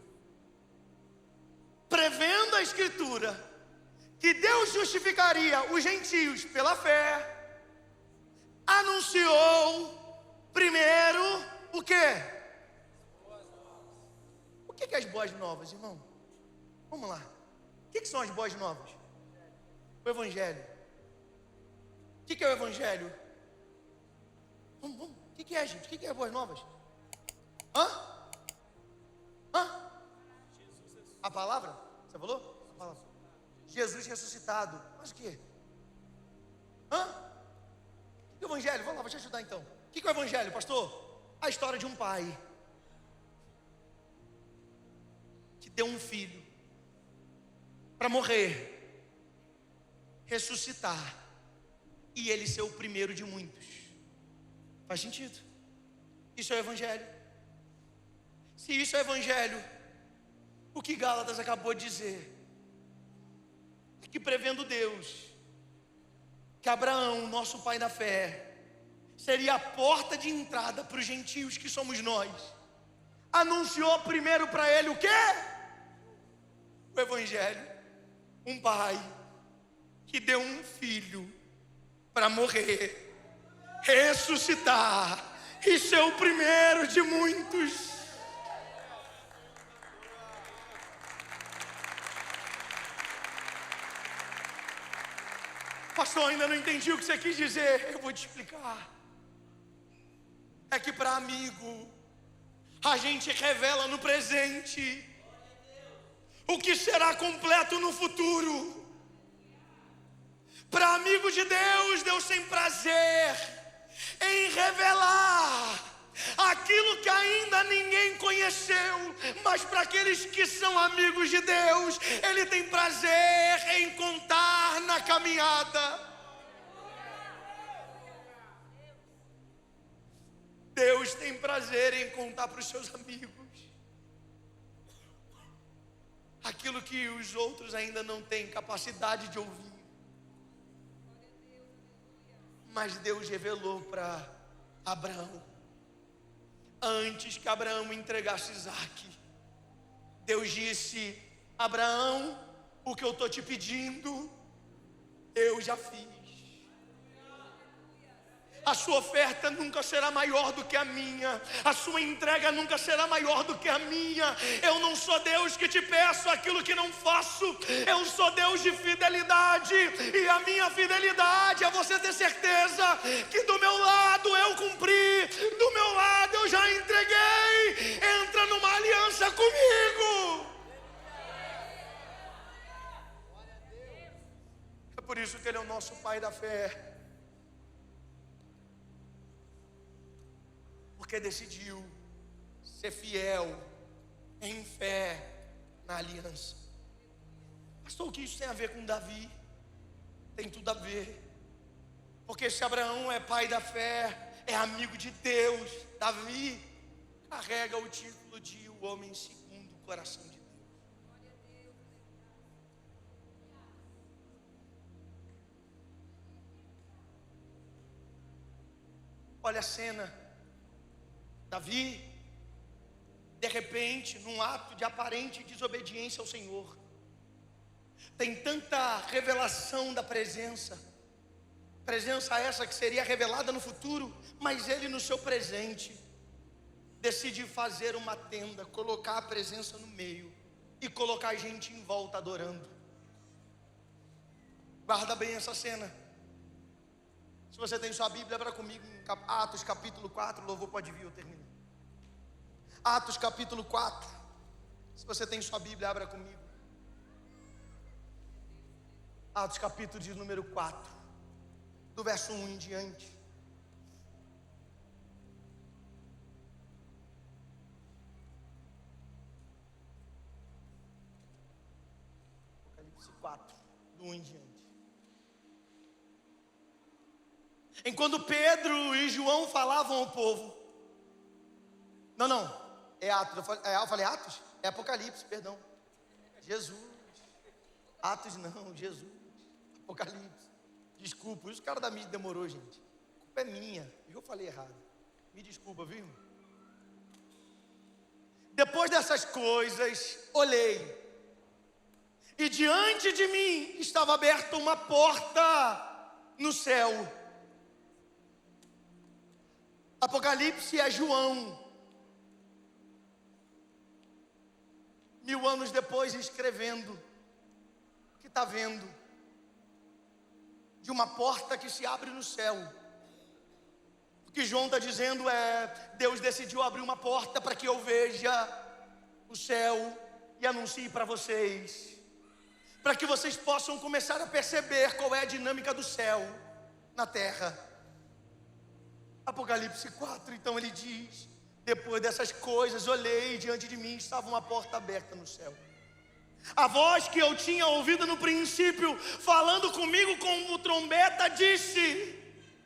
prevendo a Escritura que Deus justificaria os gentios pela fé, anunciou primeiro o quê? O que é as boas novas, irmão? Vamos lá. O que são as boas novas? O Evangelho. O que é o Evangelho? Vamos. O que é, gente? O que é as boas novas? Hã? A palavra? Você falou? A palavra. Jesus ressuscitado. Mas o quê? O que é o Evangelho? Vamos lá, vou te ajudar então. O que é o Evangelho, pastor? A história de um pai que deu um filho para morrer, ressuscitar e ele ser o primeiro de muitos. Faz sentido? Isso é o Evangelho. Se isso é Evangelho, o que Gálatas acabou de dizer é que, prevendo Deus que Abraão, nosso pai da fé, seria a porta de entrada para os gentios que somos nós, anunciou primeiro para ele o quê? O Evangelho. Um pai que deu um filho para morrer, ressuscitar e ser o primeiro de muitos. Pastor, ainda não entendi o que você quis dizer. Eu vou te explicar. É que para amigo a gente revela no presente o que será completo no futuro. Para amigo de Deus, Deus tem prazer em revelar aquilo que ainda ninguém conheceu, mas para aqueles que são amigos de Deus, Ele tem prazer em contar na caminhada. Deus tem prazer em contar para os seus amigos aquilo que os outros ainda não têm capacidade de ouvir. Mas Deus revelou para Abraão, antes que Abraão entregasse Isaque. Deus disse: Abraão, o que eu estou te pedindo, eu já fiz. A sua oferta nunca será maior do que a minha. A sua entrega nunca será maior do que a minha. Eu não sou Deus que te peço aquilo que não faço. Eu sou Deus de fidelidade. E a minha fidelidade é você ter certeza que do meu lado eu cumpri, do meu lado eu já entreguei. Entra numa aliança comigo. É por isso que Ele é o nosso Pai da fé. Porque decidiu ser fiel em fé na aliança. Pastor, o que isso tem a ver com Davi? Tem tudo a ver. Porque se Abraão é pai da fé, é amigo de Deus, Davi carrega o título de o homem segundo o coração de Deus. Olha a cena. Davi, de repente, num ato de aparente desobediência ao Senhor, tem tanta revelação da presença essa que seria revelada no futuro, mas ele no seu presente decide fazer uma tenda, colocar a presença no meio e colocar a gente em volta adorando. Guarda bem essa cena. Se você tem sua Bíblia, abra comigo em Atos capítulo 4, louvor pode vir, eu termino. Atos capítulo 4. Se você tem sua Bíblia, abra comigo. Atos capítulo de número 4, do verso 1 em diante. Apocalipse 4, do 1 em diante. Enquanto Pedro e João falavam ao povo. Não, é Atos. Eu falei Atos? É Apocalipse, perdão. Jesus. Atos não, Jesus. Apocalipse. Desculpa, isso o cara da mídia demorou, gente. A culpa é minha, eu falei errado. Me desculpa, viu? Depois dessas coisas, olhei. E diante de mim estava aberta uma porta no céu. Apocalipse é João. 1000 anos depois escrevendo. O que está vendo? De uma porta que se abre no céu. O que João está dizendo é: Deus decidiu abrir uma porta para que eu veja o céu e anuncie para vocês. Para que vocês possam começar a perceber qual é a dinâmica do céu na terra. Apocalipse 4, então ele diz: depois dessas coisas, olhei, e diante de mim estava uma porta aberta no céu. A voz que eu tinha ouvido no princípio, falando comigo como trombeta, disse: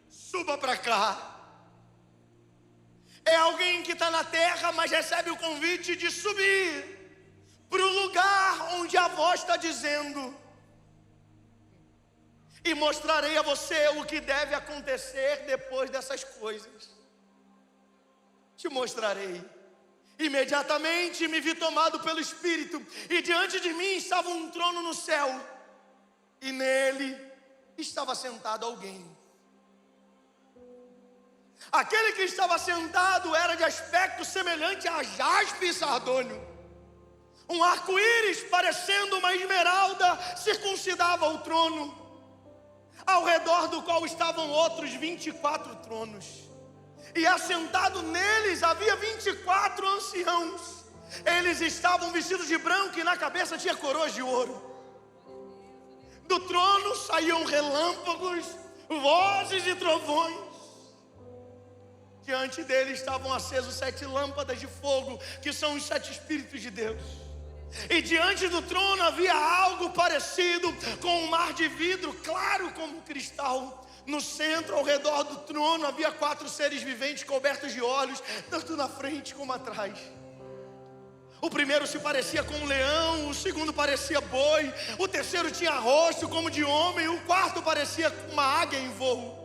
suba para cá. É alguém que está na terra, mas recebe o convite de subir para o lugar onde a voz está dizendo: e mostrarei a você o que deve acontecer depois dessas coisas. Te mostrarei. Imediatamente me vi tomado pelo Espírito, e diante de mim estava um trono no céu, e nele estava sentado alguém. Aquele que estava sentado era de aspecto semelhante a jaspe e sardônio. Um arco-íris parecendo uma esmeralda circuncidava o trono, ao redor do qual estavam outros 24 tronos. E assentado neles havia 24 anciãos. Eles estavam vestidos de branco e na cabeça tinha coroas de ouro. Do trono saíam relâmpagos, vozes e trovões. Diante dele estavam acesos 7 lâmpadas de fogo, que são os 7 Espíritos de Deus. E diante do trono havia algo parecido com um mar de vidro, claro como cristal. No centro, ao redor do trono, havia 4 seres viventes cobertos de olhos, tanto na frente como atrás. O primeiro se parecia com um leão, o segundo parecia boi, o terceiro tinha rosto como de homem, o quarto parecia uma águia em voo.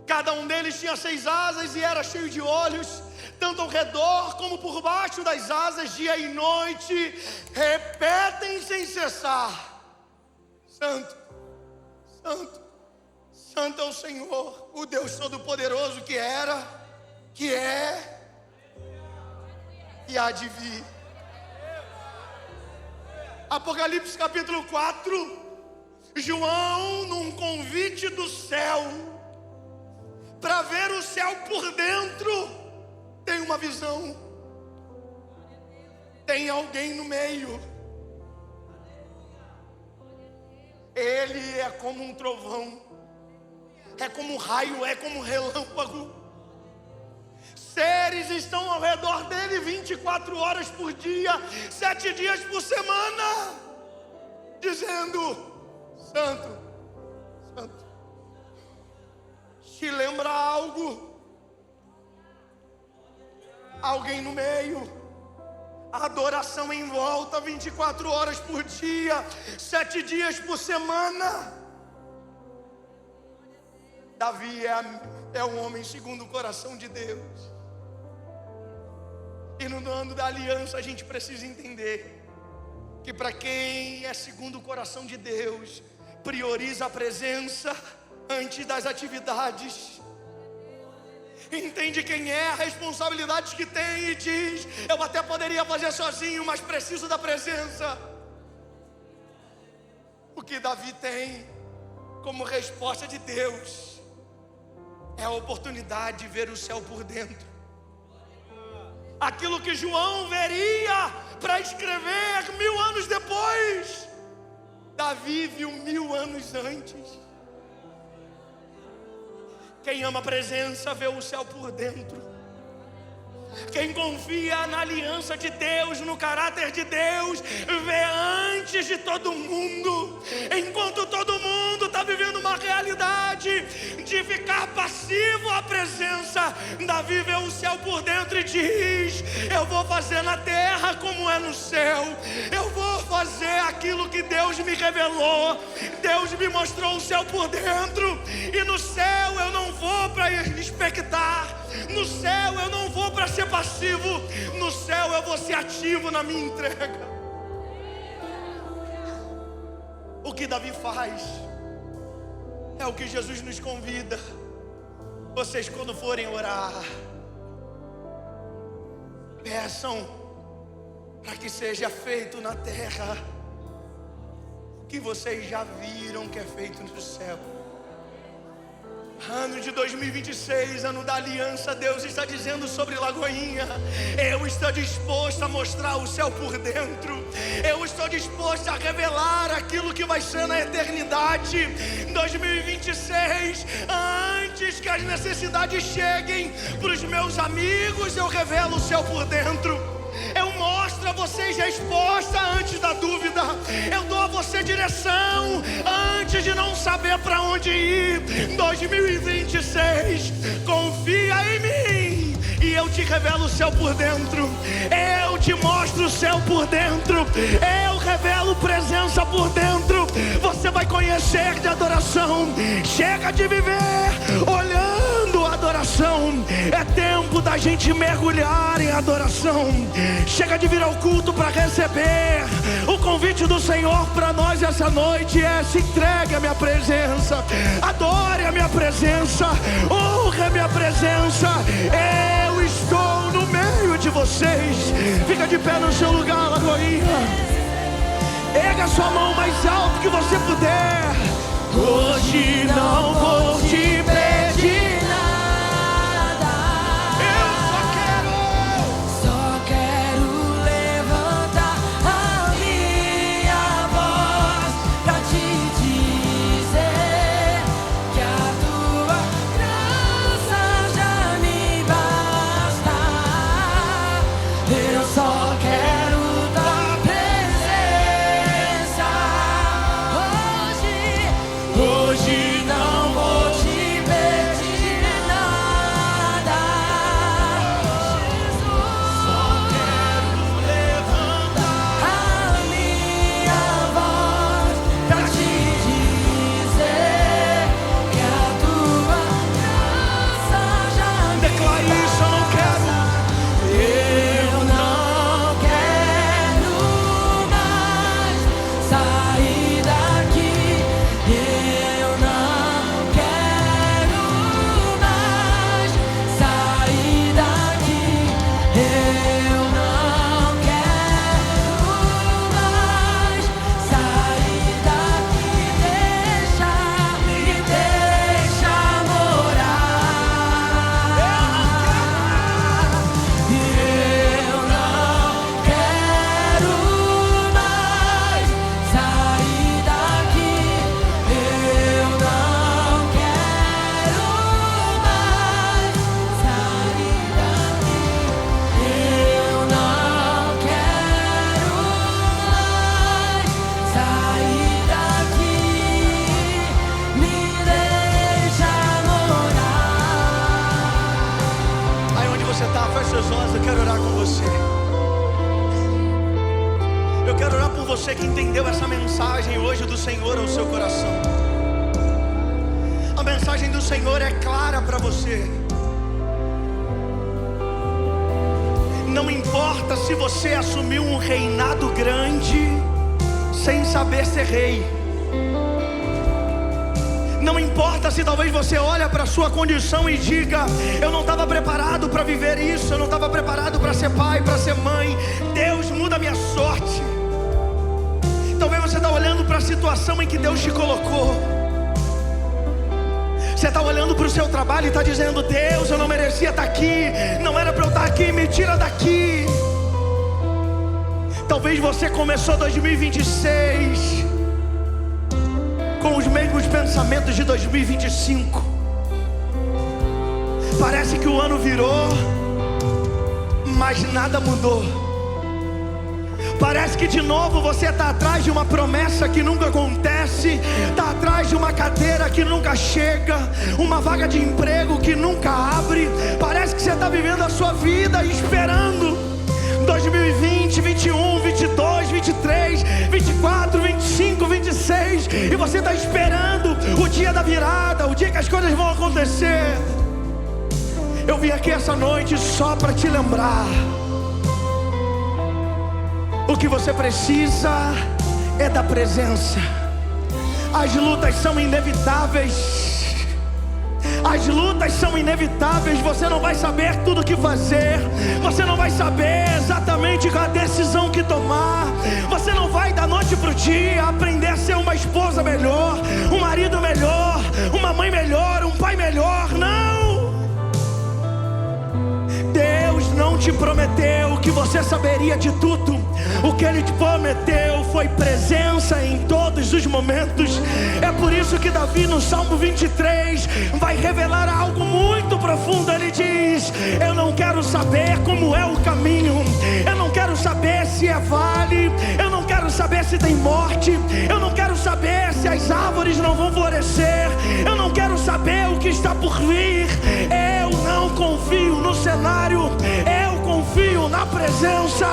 Cada um deles tinha 6 asas e era cheio de olhos, tanto ao redor como por baixo das asas, dia e noite, repetem sem cessar: Santo, Santo, Santo é o Senhor, o Deus Todo-Poderoso, que era, que é e há de vir. Apocalipse capítulo 4, João, num convite do céu, para ver o céu por dentro, tem uma visão. Tem alguém no meio. Ele é como um trovão, é como um raio, é como um relâmpago. Seres estão ao redor dele 24 horas por dia, 7 dias por semana, dizendo: Santo, Santo. Te lembra algo? Alguém no meio. Adoração em volta 24 horas por dia, 7 dias por semana. Davi é um homem segundo o coração de Deus. E no ano da aliança a gente precisa entender que para quem é segundo o coração de Deus, prioriza a presença antes das atividades. Entende quem é, a responsabilidade que tem e diz: eu até poderia fazer sozinho, mas preciso da presença. O que Davi tem como resposta de Deus é a oportunidade de ver o céu por dentro. Aquilo que João veria para escrever 1000 anos depois, Davi viu 1000 anos antes. Quem ama a presença vê o céu por dentro. Quem confia na aliança de Deus, no caráter de Deus, vê antes de todo mundo. Enquanto todo mundo está vivendo uma realidade de ficar passivo à presença, Davi vê o céu por dentro e diz: eu vou fazer na terra como é no céu. Eu vou fazer aquilo que Deus me revelou. Deus me mostrou o céu por dentro, e no céu eu não vou para expectar. No céu eu não vou para ser passivo. No céu eu vou ser ativo na minha entrega. O que Davi faz é o que Jesus nos convida. Vocês, quando forem orar, peçam para que seja feito na terra o que vocês já viram que é feito no céu. Ano de 2026, ano da aliança, Deus está dizendo sobre Lagoinha: eu estou disposto a mostrar o céu por dentro. Eu estou disposto a revelar aquilo que vai ser na eternidade. 2026, antes que as necessidades cheguem para os meus amigos, eu revelo o céu por dentro. Eu mostro a vocês resposta antes da dúvida. Eu dou a você direção antes de não saber para onde ir. 2026, confia em mim e eu te revelo o céu por dentro. Eu te mostro o céu por dentro. Eu revelo presença por dentro. Você vai conhecer de adoração. Chega de viver olhando a adoração. É tempo da gente mergulhar em adoração. Chega de vir ao culto para receber. O convite do Senhor para nós essa noite é: se entregue à minha presença, adore a minha presença, honre a minha presença. Eu estou no meio de vocês. Fica de pé no seu lugar, Lagoinha. Erga sua mão mais alto que você puder. Hoje não vou te pedir nada. Eu só quero levantar a minha voz pra te dizer que a tua graça já me basta. Eu só quero tua presença. Hoje não vou te pedir nada. Só quero levantar a minha voz pra te dizer que a tua graça já me declare isso. Eu não quero. Eu não quero mais sair daqui. Eu não quero mais sair daqui. Eu não quero mais sair daqui. Me deixa morar. Eu não quero mais sair daqui. Eu não quero mais sair daqui. Eu não quero mais sair daqui. Me deixa morar. Aí onde você está, feche seus olhos. Eu quero orar com você. Eu quero orar por você que entendeu essa mensagem hoje do Senhor ao seu coração. A mensagem do Senhor é clara para você. Não importa se você assumiu um reinado grande sem saber ser rei. Não importa se talvez você olhe para a sua condição e diga: eu não estava preparado para viver isso. Eu não estava preparado para ser pai, para ser mãe. Deus muda a minha sorte. Talvez você está olhando para a situação em que Deus te colocou. Você está olhando para o seu trabalho e está dizendo: Deus, eu não merecia estar aqui. Não era para eu estar aqui, me tira daqui. Talvez você começou 2026 com os mesmos pensamentos de 2025. Parece que o ano virou, mas nada mudou. Parece que de novo você está atrás de uma promessa que nunca acontece, está atrás de uma cadeira que nunca chega, uma vaga de emprego que nunca abre. Parece que você está vivendo a sua vida esperando 2020, 21, 22, 23, 24, 25, 26, e você está esperando o dia da virada, o dia que as coisas vão acontecer. Eu vim aqui essa noite só para te lembrar: o que você precisa é da presença. As lutas são inevitáveis. As lutas são inevitáveis. Você não vai saber tudo o que fazer. Você não vai saber exatamente qual a decisão que tomar. Você não vai da noite para o dia aprender a ser uma esposa melhor, um marido melhor, uma mãe melhor, um pai melhor. Não! Deus não te prometeu que você saberia de tudo. O que Ele te prometeu foi presença em todos os momentos. É por isso que Davi no Salmo 23 vai revelar algo muito profundo. Ele diz: eu não quero saber como é o caminho, eu não quero saber se é vale, eu não quero saber se tem morte, eu não quero saber se as árvores não vão florescer, eu não quero saber o que está por vir. Eu não confio no cenário, eu confio na presença.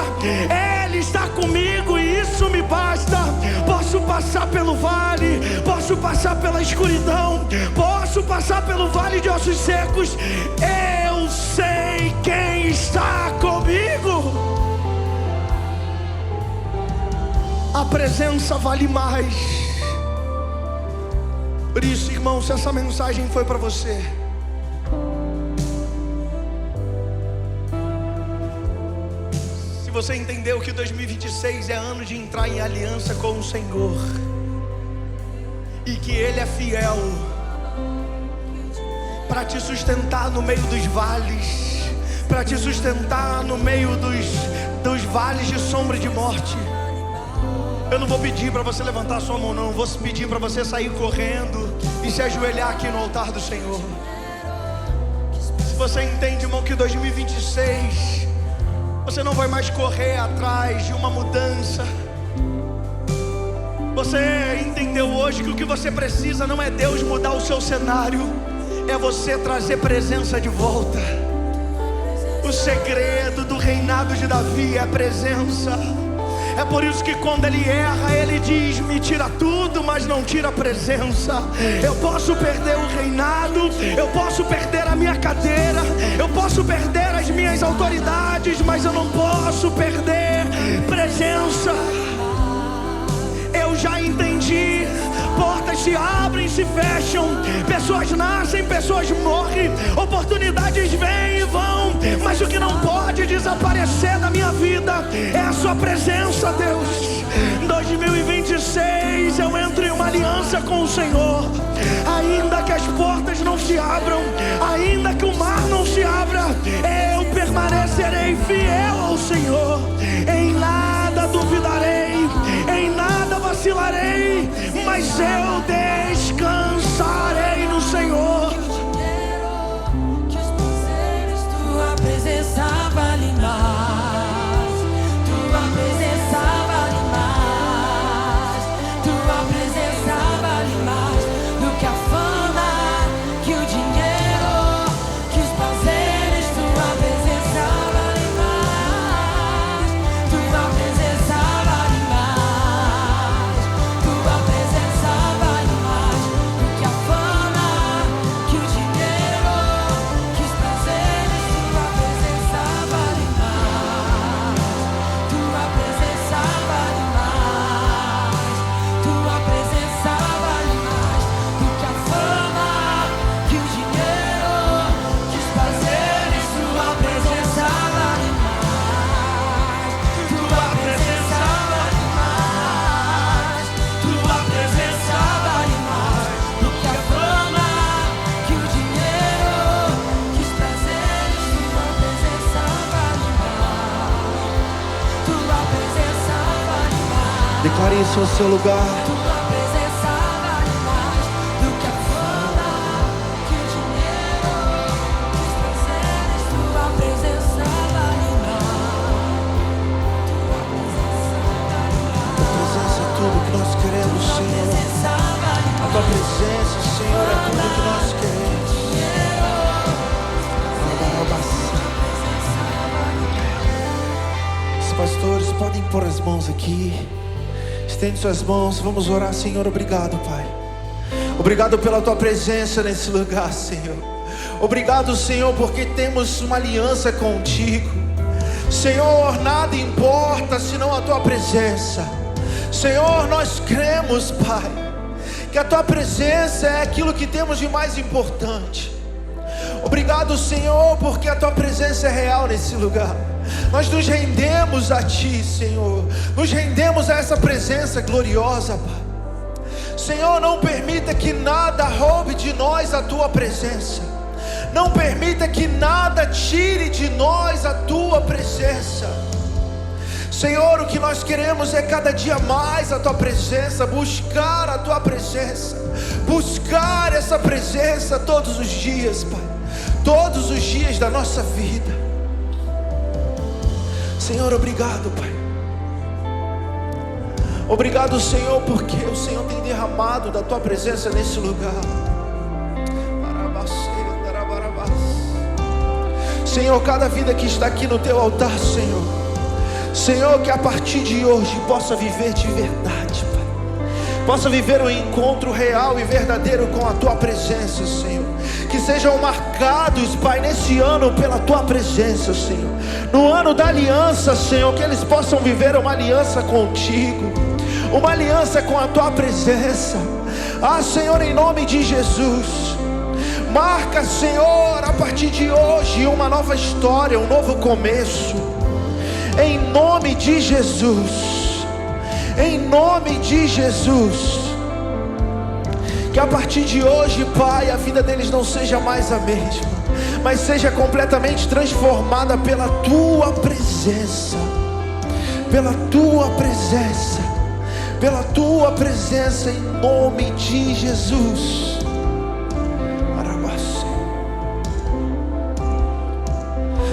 Ele está comigo e isso me basta. Posso passar pelo vale, posso passar pela escuridão, posso passar pelo vale de ossos secos. Eu sei quem está comigo. A presença vale mais. Por isso, irmão, se essa mensagem foi para você, você entendeu que 2026 é ano de entrar em aliança com o Senhor, e que Ele é fiel para te sustentar no meio dos vales, para te sustentar no meio dos vales de sombra e de morte. Eu não vou pedir para você levantar sua mão, não. Vou pedir para você sair correndo e se ajoelhar aqui no altar do Senhor. Se você entende, irmão, que 2026 você não vai mais correr atrás de uma mudança. Você entendeu hoje que o que você precisa não é Deus mudar o seu cenário, é você trazer presença de volta. O segredo do reinado de Davi é a presença. É por isso que quando ele erra, ele diz: me tira tudo, mas não tira a presença. Eu posso perder o reinado, eu posso perder a minha cadeira, eu posso perder as minhas autoridades, mas eu não posso perder presença. Eu já entendi. Portas se abrem, se fecham, pessoas nascem, pessoas morrem, oportunidades vêm e vão, mas o que não pode desaparecer da minha vida é a sua presença, Deus. Em 2026 eu entro em uma aliança com o Senhor. Ainda que as portas não se abram, ainda que o mar não se abra, eu permanecerei fiel ao Senhor. Em nada duvidarei, em nada vacilarei, mas eu descansarei no Senhor. Tua presença vale mais, tua presença vale mais, tua presença vale mais do que a fama, que o dinheiro, que os prazeres. Tua presença vale mais, tua presença vale mais, tua presença vale mais do que a fama, que o dinheiro, que os prazeres. Tua presença vale mais, tua presença vale mais, tua presença vale mais do que a fama, que o dinheiro, que os prazeres. Tua presença vale mais, tua presença vale mais, tua presença vale mais do que a fama, que o dinheiro, que os prazeres. Tua presença vale mais, tua presença vale mais. Declare isso no seu lugar. Tua presença vale mais do que a fama, que o dinheiro, que os prazeres. Tua presença vale mais. presença, Senhor, é tudo que nós queremos. Os pastores podem pôr as mãos aqui. Estende suas mãos, vamos orar. Senhor, obrigado, Pai. Obrigado pela Tua presença nesse lugar, Senhor. Obrigado, Senhor, porque temos uma aliança contigo. Senhor, nada importa senão a Tua presença. Senhor, nós cremos, Pai, que a Tua presença é aquilo que temos de mais importante. Obrigado, Senhor, porque a Tua presença é real nesse lugar. Nós nos rendemos a Ti, Senhor. Nos rendemos a essa presença gloriosa, Pai. Senhor, não permita que nada roube de nós a Tua presença. Não permita que nada tire de nós a Tua presença. Senhor, o que nós queremos é cada dia mais a Tua presença, buscar a Tua presença, buscar essa presença todos os dias, Pai, todos os dias da nossa vida. Senhor, obrigado, Pai. Obrigado, Senhor, porque o Senhor tem derramado da Tua presença nesse lugar. Senhor, cada vida que está aqui no Teu altar, Senhor, Senhor, que a partir de hoje possa viver de verdade, Pai. Possa viver um encontro real e verdadeiro com a Tua presença, Senhor. Que sejam marcados, Pai, nesse ano pela Tua presença, Senhor. No ano da aliança, Senhor, que eles possam viver uma aliança contigo, uma aliança com a Tua presença. Ah, Senhor, em nome de Jesus, marca, Senhor, a partir de hoje uma nova história, um novo começo. Em nome de Jesus, em nome de Jesus. Que a partir de hoje, Pai, a vida deles não seja mais a mesma, mas seja completamente transformada pela Tua presença. Pela Tua presença, pela Tua presença, em nome de Jesus.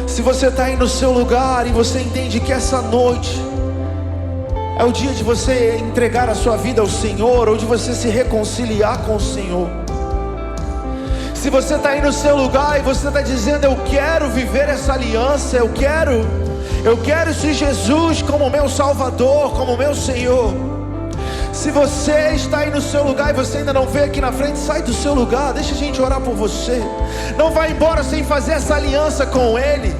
Se você está aí no seu lugar e você entende que essa noite é o dia de você entregar a sua vida ao Senhor, ou de você se reconciliar com o Senhor. Se você está aí no seu lugar e você está dizendo: eu quero viver essa aliança, eu quero esse Jesus como meu Salvador, como meu Senhor. Se você está aí no seu lugar e você ainda não veio aqui na frente, sai do seu lugar, deixa a gente orar por você. Não vai embora sem fazer essa aliança com Ele.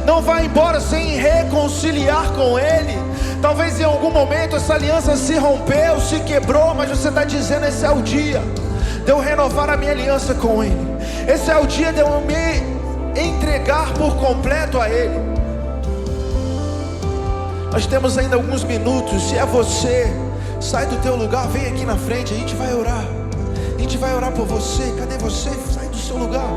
Não vai embora sem reconciliar com Ele. Talvez em algum momento essa aliança se rompeu, se quebrou, mas você está dizendo: esse é o dia de eu renovar a minha aliança com Ele. Esse é o dia de eu me entregar por completo a Ele. Nós temos ainda alguns minutos. Se é você, sai do teu lugar, vem aqui na frente, a gente vai orar. A gente vai orar por você. Cadê você? Sai do seu lugar.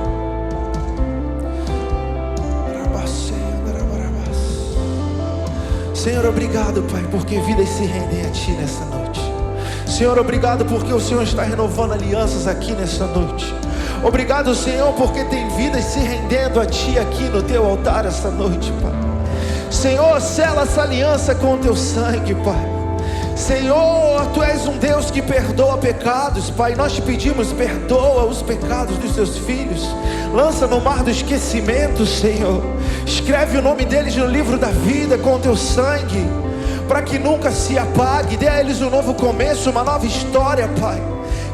Senhor, obrigado, Pai, porque vidas se rendem a Ti nessa noite. Senhor, obrigado porque o Senhor está renovando alianças aqui nessa noite. Obrigado, Senhor, porque tem vidas se rendendo a Ti aqui no Teu altar essa noite, Pai. Senhor, sela essa aliança com o Teu sangue, Pai. Senhor, Tu és um Deus que perdoa pecados, Pai. Nós te pedimos: perdoa os pecados dos Teus filhos. Lança no mar do esquecimento, Senhor. Escreve o nome deles no livro da vida com o Teu sangue, para que nunca se apague. Dê a eles um novo começo, uma nova história, Pai.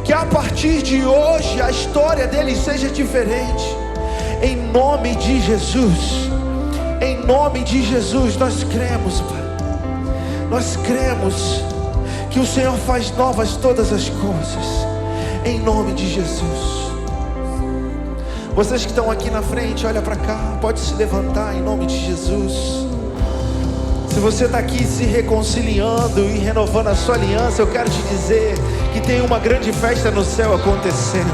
Que a partir de hoje a história deles seja diferente. Em nome de Jesus, em nome de Jesus, nós cremos, Pai. Nós cremos que o Senhor faz novas todas as coisas. Em nome de Jesus. Vocês que estão aqui na frente, olha para cá, pode se levantar em nome de Jesus. Se você está aqui se reconciliando e renovando a sua aliança, eu quero te dizer que tem uma grande festa no céu acontecendo.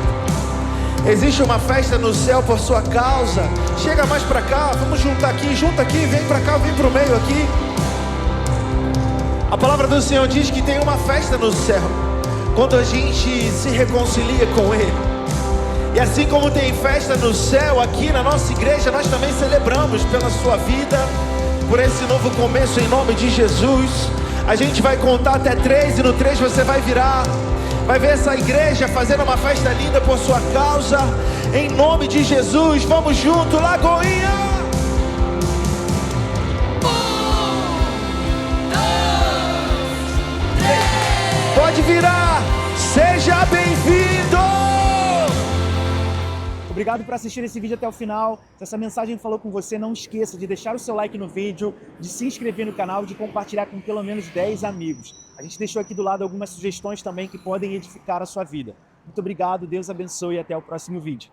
Existe uma festa no céu por sua causa. Chega mais para cá, vamos juntar aqui, junta aqui, vem para cá, vem para o meio aqui. A palavra do Senhor diz que tem uma festa no céu quando a gente se reconcilia com Ele. E assim como tem festa no céu, aqui na nossa igreja nós também celebramos pela sua vida, por esse novo começo em nome de Jesus. A gente vai contar até 3 e no 3 você vai virar vai ver essa igreja fazendo uma festa linda por sua causa. Em nome de Jesus, vamos junto, Lagoinha! Pode virar, seja bem-vindo! Obrigado por assistir esse vídeo até o final. Se essa mensagem falou com você, não esqueça de deixar o seu like no vídeo, de se inscrever no canal e de compartilhar com pelo menos 10 amigos. A gente deixou aqui do lado algumas sugestões também que podem edificar a sua vida. Muito obrigado, Deus abençoe e até o próximo vídeo.